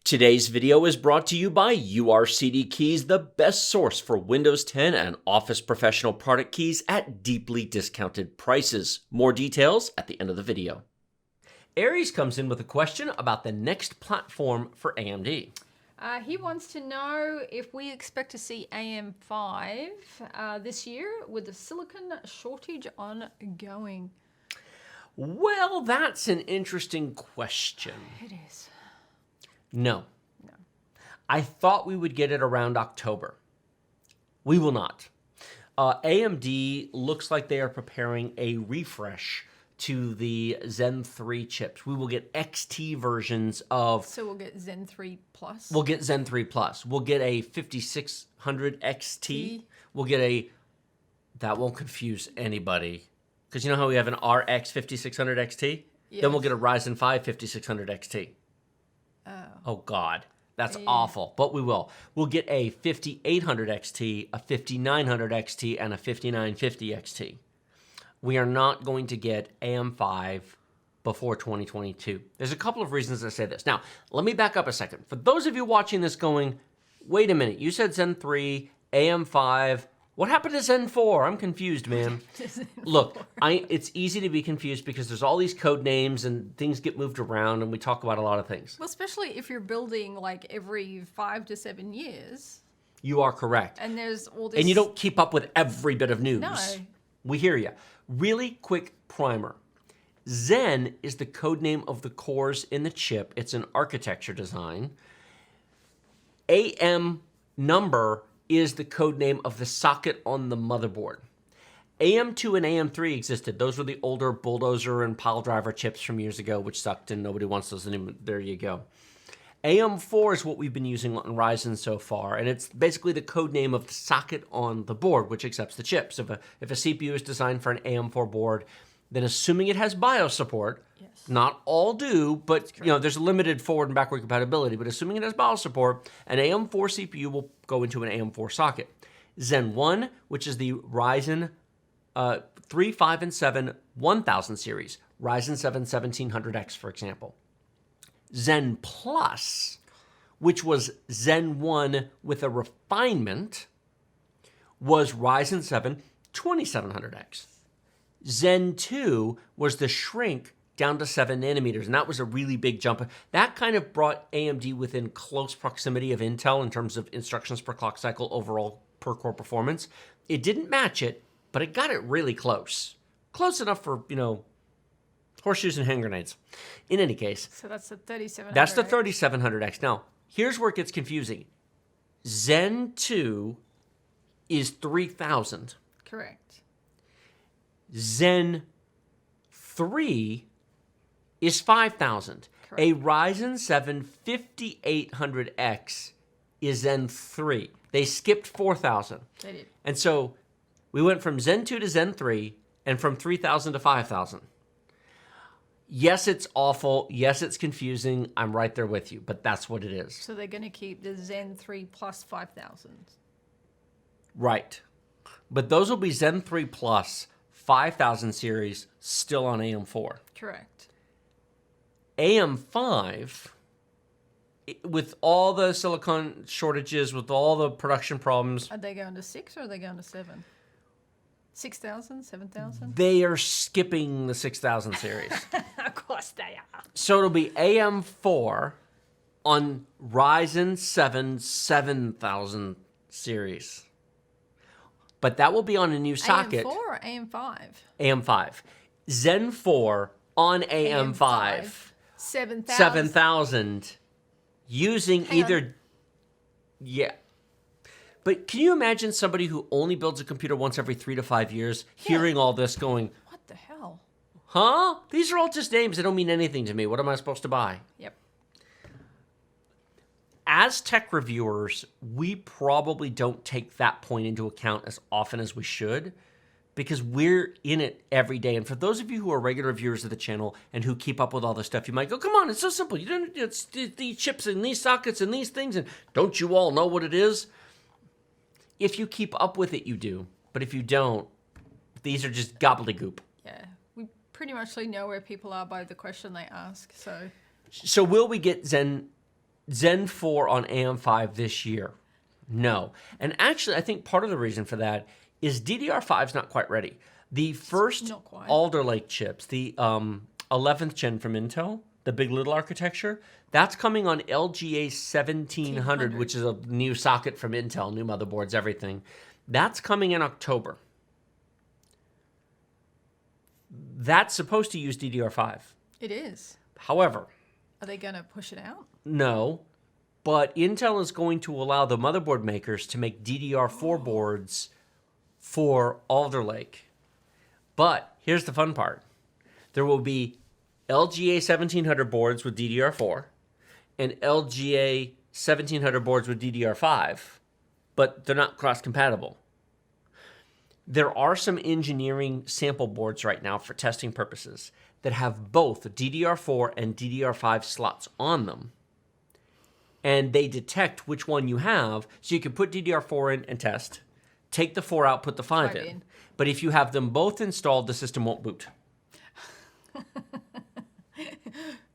Today's video is brought to you by URCD Keys, the best source for Windows 10 and Office Professional product keys at deeply discounted prices. More details at the end of the video. Aries comes in with a question about the next platform for AMD. He wants to know if we expect to see AM5 this year with the silicon shortage ongoing. Well, that's an interesting question. It is. No. No. I thought we would get it around October. We will not. AMD looks like they are preparing a refresh to the Zen 3 chips. We will get XT versions of... So we'll get Zen 3 Plus? We'll get Zen 3 Plus. We'll get a 5600 XT. We'll get a... That won't confuse anybody. Because you know how we have an RX 5600 XT? Yes. Then we'll get a Ryzen 5 5600 XT. Oh, God. That's awful. But we will. We'll get a 5800 XT, a 5900 XT, and a 5950 XT. We are not going to get AM5 before 2022. There's a couple of reasons I say this. Now, let me back up a second. For those of you watching this going, wait a minute, you said Zen 3, AM5, what happened to Zen 4? I'm confused, man. Look, it's easy to be confused because there's all these code names and things get moved around and we talk about a lot of things. Well, especially if you're building like every 5 to 7 years. You are correct. And there's all this... And you don't keep up with every bit of news. No. We hear you. Really quick primer. Zen is the code name of the cores in the chip. It's an architecture design. AM number is the code name of the socket on the motherboard. AM2 and AM3 existed. Those were the older Bulldozer and pile driver chips from years ago, which sucked and nobody wants those anymore. There you go. AM4 is what we've been using on Ryzen so far, and it's basically the code name of the socket on the board, which accepts the chips. If a CPU is designed for an AM4 board, then assuming it has BIOS support, yes. Not all do, but you know there's limited forward and backward compatibility, but assuming it has BIOS support, an AM4 CPU will go into an AM4 socket. Zen 1, which is the Ryzen 3, 5, and 7 1000 series, Ryzen 7 1700X, for example. Zen Plus, which was Zen 1 with a refinement, was Ryzen 7 2700X. Zen 2 was the shrink down to 7 nanometers, and that was a really big jump. That kind of brought AMD within close proximity of Intel in terms of instructions per clock cycle, overall per core performance. It didn't match it, but it got it really close. Close enough for, you know, horseshoes and hand grenades. In any case. So that's the 3700X. That's the 3700X. Now, here's where it gets confusing. Zen 2 is 3000. Correct. Zen 3 is 5000. Correct. A Ryzen 7 5800X is Zen 3. They skipped 4000. They did. And so we went from Zen 2 to Zen 3 and from 3000 to 5000. Yes, it's awful. Yes, it's confusing. I'm right there with you, but that's what it is. So they're going to keep the Zen 3 plus 5000. Right. But those will be Zen 3 Plus 5000 series still on AM4. Correct. AM5, with all the silicon shortages, with all the production problems... Are they going to 6 or are they going to 7? 6,000? 7,000? They are skipping the 6000 series. Of course they are. So it'll be AM4 on Ryzen 7 7000 series. But that will be on a new socket. AM4 or AM5? AM5. Zen 4 on AM5. 7,000. 7000 using either... Yeah. But can you imagine somebody who only builds a computer once every 3 to 5 years, hearing all this going, What the hell? huh? These are all just names. They don't mean anything to me. What am I supposed to buy? Yep. As tech reviewers, we probably don't take that point into account as often as we should because we're in it every day. And for those of you who are regular viewers of the channel and who keep up with all this stuff, you might go, come on, it's so simple. You don't, it's these chips and these sockets and these things, and don't you all know what it is? If you keep up with it, you do. But if you don't, these are just gobbledygook. Yeah. We pretty much know where people are by the question they ask. So will we get Zen Zen 4 on AM5 this year. No. And actually, I think part of the reason for that is DDR5 is not quite ready. The first not quite. Alder Lake chips, the 11th gen from Intel, the Big Little architecture, that's coming on LGA 1700, which is a new socket from Intel, new motherboards, everything. That's coming in October. That's supposed to use DDR5. It is. However, Are they going to push it out? no, but Intel is going to allow the motherboard makers to make DDR4 boards for Alder Lake. But here's the fun part. There will be LGA 1700 boards with DDR4 and LGA 1700 boards with DDR5, but they're not cross-compatible. There are some engineering sample boards right now for testing purposes that have both DDR4 and DDR5 slots on them. And they detect which one you have, so you can put DDR4 in and test, take the 4 out, put the 5 in. But if you have them both installed, the system won't boot.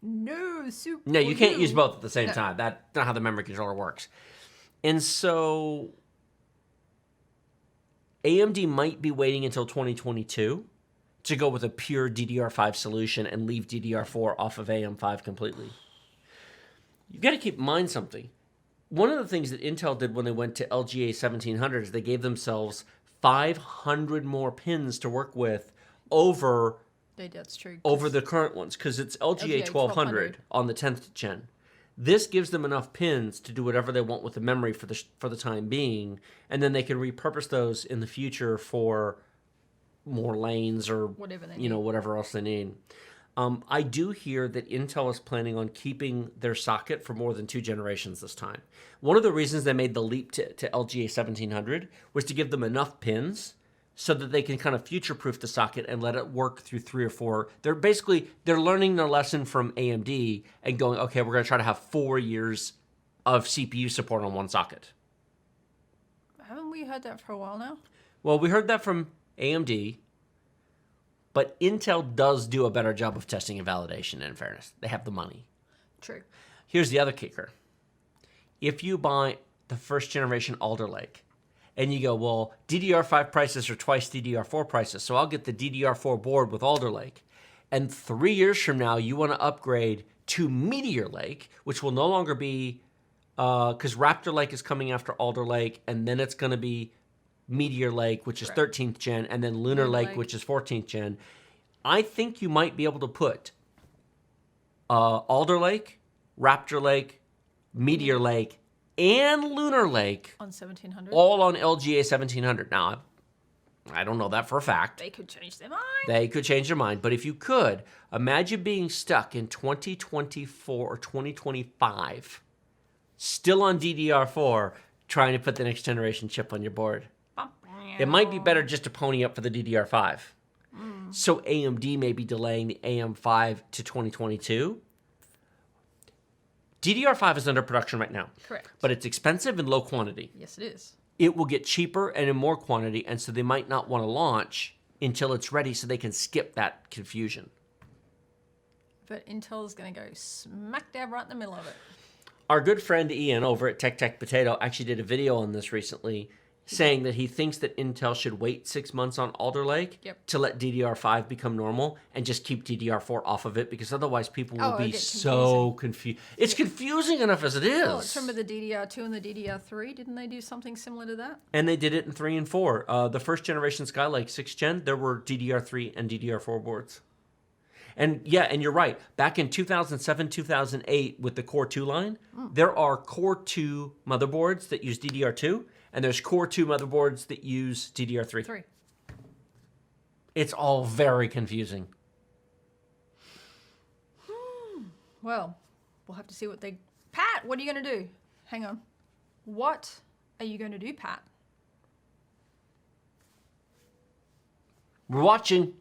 No, super. No, you can't use both at the same time. That's not how the memory controller works. And so AMD might be waiting until 2022 to go with a pure DDR5 solution and leave DDR4 off of AM5 completely. You've got to keep in mind something. One of the things that Intel did when they went to LGA 1700 is they gave themselves 500 more pins to work with over That's true. over the current ones, because it's LGA 1200 on the 10th gen. This gives them enough pins to do whatever they want with the memory for the time being, and then they can repurpose those in the future for more lanes or Whatever they need. whatever else they need. I do hear that Intel is planning on keeping their socket for more than 2 generations this time. One of the reasons they made the leap to LGA 1700 was to give them enough pins so that they can kind of future-proof the socket and let it work through 3 or 4. They're learning their lesson from AMD and going, okay, we're going to try to have 4 years of CPU support on one socket. Haven't we heard that for a while now? Well, we heard that from AMD, but Intel does do a better job of testing and validation, in fairness. They have the money. True. Here's the other kicker. If you buy the first generation Alder Lake, and you go, well, DDR5 prices are twice DDR4 prices, so I'll get the DDR4 board with Alder Lake. And 3 years from now, you want to upgrade to Meteor Lake, which will no longer be, because Raptor Lake is coming after Alder Lake, and then it's going to be Meteor Lake, which is 13th gen, and then Lunar Lake, which is 14th gen. I think you might be able to put Alder Lake, Raptor Lake, Meteor Lake, and Lunar Lake On 1700. all on LGA 1700. Now, I don't know that for a fact. They could change their mind. They could change their mind. But if you could, imagine being stuck in 2024 or 2025, still on DDR4, trying to put the next generation chip on your board. It might be better just to pony up for the DDR5. So AMD may be delaying the AM5 to 2022. DDR5 is under production right now. Correct. But it's expensive and low quantity. Yes, it is. It will get cheaper and in more quantity, and so they might not want to launch until it's ready so they can skip that confusion. But Intel's going to go smack dab right in the middle of it. Our good friend Ian over at Tech Potato actually did a video on this recently, saying that he thinks that Intel should wait 6 months on Alder Lake to let DDR5 become normal and just keep DDR4 off of it, because otherwise people will be so confused. It's confusing enough as it is. Well, remember the DDR2 and the DDR3? Didn't they do something similar to that? And they did it in 3 and 4. The first generation Skylake 6th gen, there were DDR3 and DDR4 boards. And yeah, and you're right. Back in 2007, 2008 with the Core 2 line, there are Core 2 motherboards that use DDR2, and there's Core 2 motherboards that use DDR3. 3. It's all very confusing. Well, we'll have to see what they... Pat, what are you going to do? Hang on. What are you going to do, Pat? We're watching.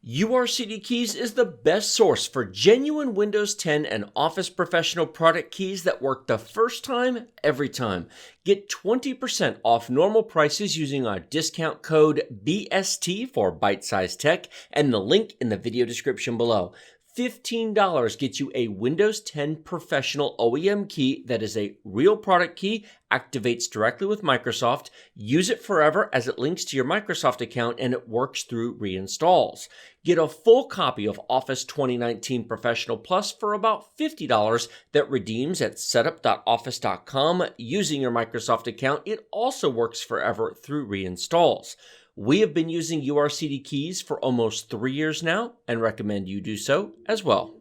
URCD Keys is the best source for genuine Windows 10 and Office Professional product keys that work the first time, every time. Get 20% off normal prices using our discount code BST for Bite Size Tech and the link in the video description below. $15 gets you a Windows 10 Professional OEM key that is a real product key, activates directly with Microsoft. Use it forever as it links to your Microsoft account and it works through reinstalls. Get a full copy of Office 2019 Professional Plus for about $50 that redeems at setup.office.com using your Microsoft account. It also works forever through reinstalls. We have been using URCD keys for almost 3 years now and recommend you do so as well.